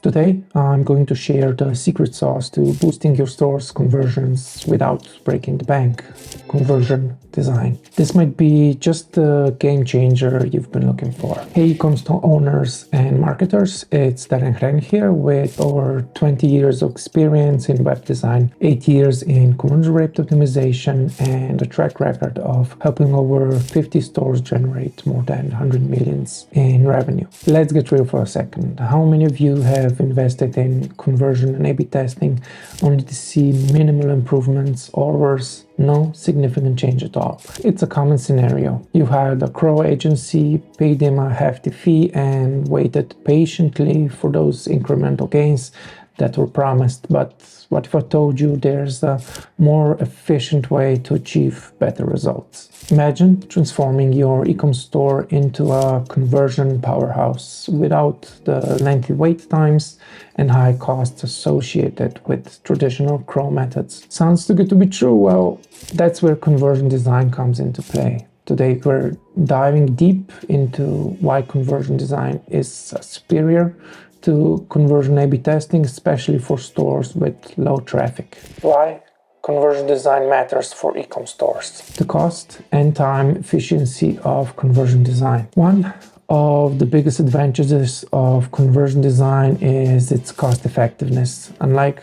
Today, I'm going to share the secret sauce to boosting your store's conversions without breaking the bank. Conversion design. This might be just the game changer you've been looking for. Hey eCom store owners and marketers, it's Darren here with over 20 years of experience in web design, 8 years in conversion rate optimization, and a track record of helping over 50 stores generate more than 100 millions in revenue. Let's get real for a second. How many of you have invested in conversion and A/B testing only to see minimal improvements or worse, no significant change at all? It's a common scenario. You hired a CRO agency, paid them a hefty fee, and waited patiently for those incremental gains that were promised. But what if I told you there's a more efficient way to achieve better results? Imagine transforming your eCom store into a conversion powerhouse without the lengthy wait times and high costs associated with traditional CRO methods. Sounds too good to be true? Well, that's where conversion design comes into play. Today we're diving deep into why conversion design is superior to conversion A/B testing, especially for stores with low traffic. Why conversion design matters for eCom stores. The cost and time efficiency of conversion design. One of the biggest advantages of conversion design is its cost effectiveness. Unlike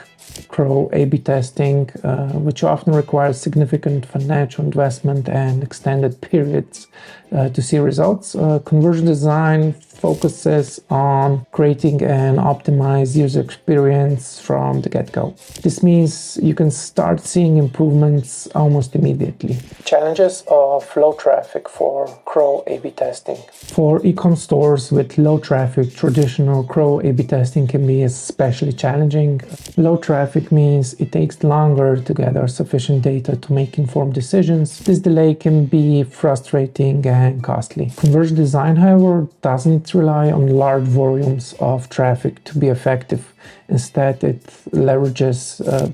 CRO A/B testing, which often requires significant financial investment and extended periods to see results, conversion design focuses on creating an optimized user experience from the get-go. This means you can start seeing improvements almost immediately. Challenges of low traffic for CRO A/B testing. For eCom stores with low traffic, traditional CRO A/B testing can be especially challenging. Low traffic means it takes longer to gather sufficient data to make informed decisions. This delay can be frustrating and costly. Conversion design, however, doesn't rely on large volumes of traffic to be effective. Instead, it leverages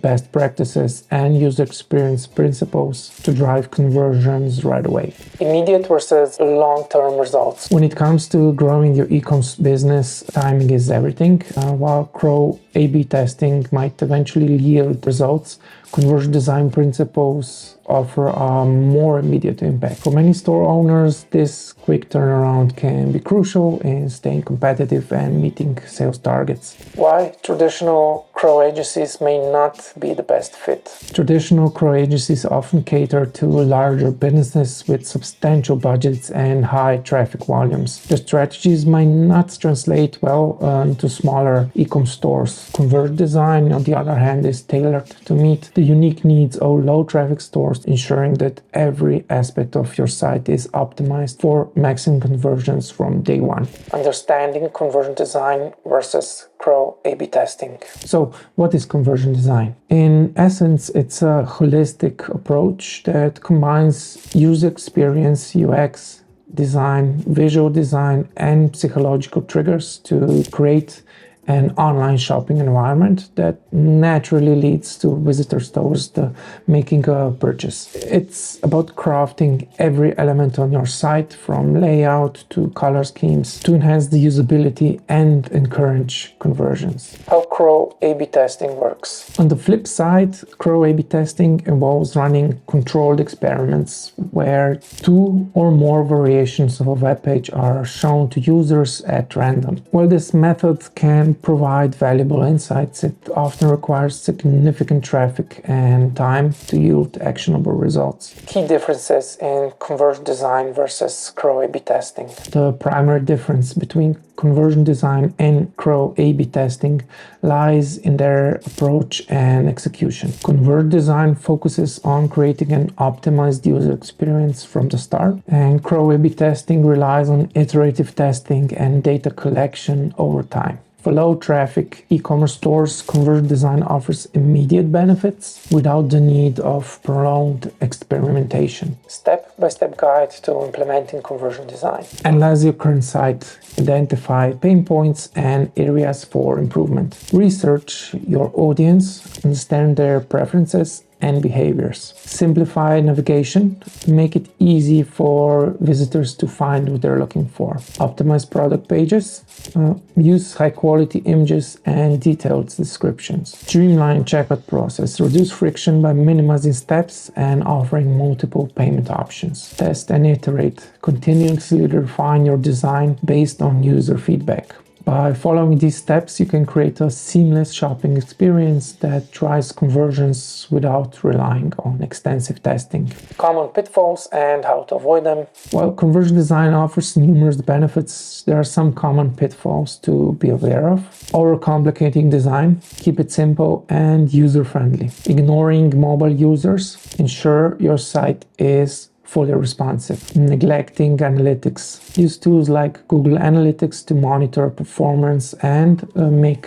best practices and user experience principles to drive conversions right away. Immediate versus long-term results. When it comes to growing your e-commerce business, timing is everything. While CRO A/B testing might eventually yield results, conversion design principles offer a more immediate impact. For many store owners, this quick turnaround can be crucial in staying competitive and meeting sales targets. Why traditional CRO agencies may not be the best fit. Traditional CRO agencies often cater to larger businesses with substantial budgets and high traffic volumes. The strategies might not translate well into smaller eCom stores. Conversion design, on the other hand, is tailored to meet the unique needs of low traffic stores, ensuring that every aspect of your site is optimized for maximum conversions from day one. Understanding conversion design versus CRO A/B testing. So, what is conversion design? In essence, it's a holistic approach that combines user experience, UX, design, visual design, and psychological triggers to create an online shopping environment that naturally leads to visitors towards making a purchase. It's about crafting every element on your site, from layout to color schemes, to enhance the usability and encourage conversions. How CRO A/B testing works. On the flip side, CRO A/B testing involves running controlled experiments where two or more variations of a web page are shown to users at random. While this method can provide valuable insights, it often requires significant traffic and time to yield actionable results. Key differences in conversion design versus CRO A/B testing. The primary difference between conversion design and CRO A/B testing lies in their approach and execution. Conversion design focuses on creating an optimized user experience from the start, and CRO A/B testing relies on iterative testing and data collection over time. For low traffic e-commerce stores, conversion design offers immediate benefits without the need of prolonged experimentation. Step-by-step guide to implementing conversion design. Analyze your current site, identify pain points and areas for improvement. Research your audience, understand their preferences, and behaviors. Simplify navigation, make it easy for visitors to find what they're looking for. Optimize product pages, use high-quality images and detailed descriptions. Streamline checkout process, reduce friction by minimizing steps and offering multiple payment options. Test and iterate, continuously refine your design based on user feedback. By following these steps, you can create a seamless shopping experience that drives conversions without relying on extensive testing. Common pitfalls and how to avoid them. While conversion design offers numerous benefits, there are some common pitfalls to be aware of. Overcomplicating design, keep it simple and user-friendly. Ignoring mobile users, ensure your site is fully responsive. Neglecting analytics. Use tools like Google Analytics to monitor performance and make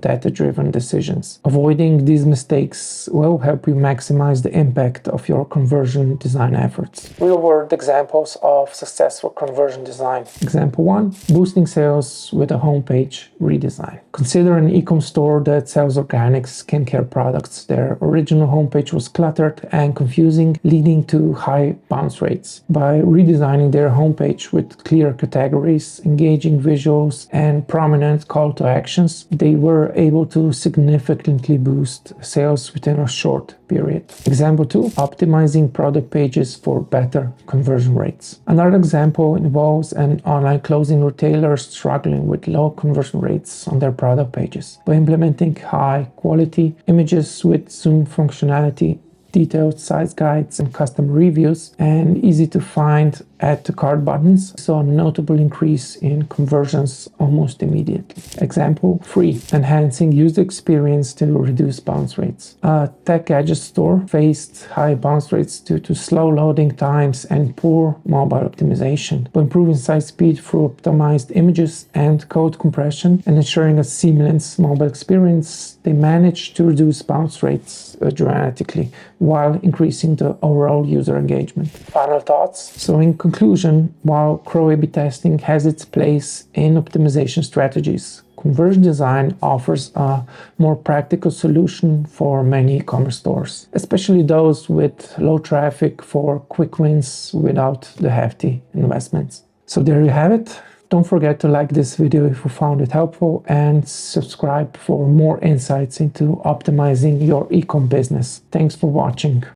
data-driven decisions. Avoiding these mistakes will help you maximize the impact of your conversion design efforts. Real-world examples of successful conversion design. Example 1. Boosting sales with a homepage redesign. Consider an e-com store that sells organic skincare products. Their original homepage was cluttered and confusing, leading to high bounce rates. By redesigning their homepage with clear categories, engaging visuals, and prominent call to actions, they were able to significantly boost sales within a short period. Example 2. Optimizing product pages for better conversion rates. Another example involves an online clothing retailer struggling with low conversion rates on their product pages. By implementing high quality images with zoom functionality, detailed size guides and custom reviews, and easy to find add to cart buttons, saw a notable increase in conversions almost immediately. Example 3. Enhancing user experience to reduce bounce rates. A tech gadget store faced high bounce rates due to slow loading times and poor mobile optimization. By improving site speed through optimized images and code compression and ensuring a seamless mobile experience, they managed to reduce bounce rates dramatically while increasing the overall user engagement. Final thoughts. So in conclusion, while CRO A/B testing has its place in optimization strategies, conversion design offers a more practical solution for many e-commerce stores, especially those with low traffic for quick wins without the hefty investments. So there you have it. Don't forget to like this video if you found it helpful and subscribe for more insights into optimizing your e-com business. Thanks for watching.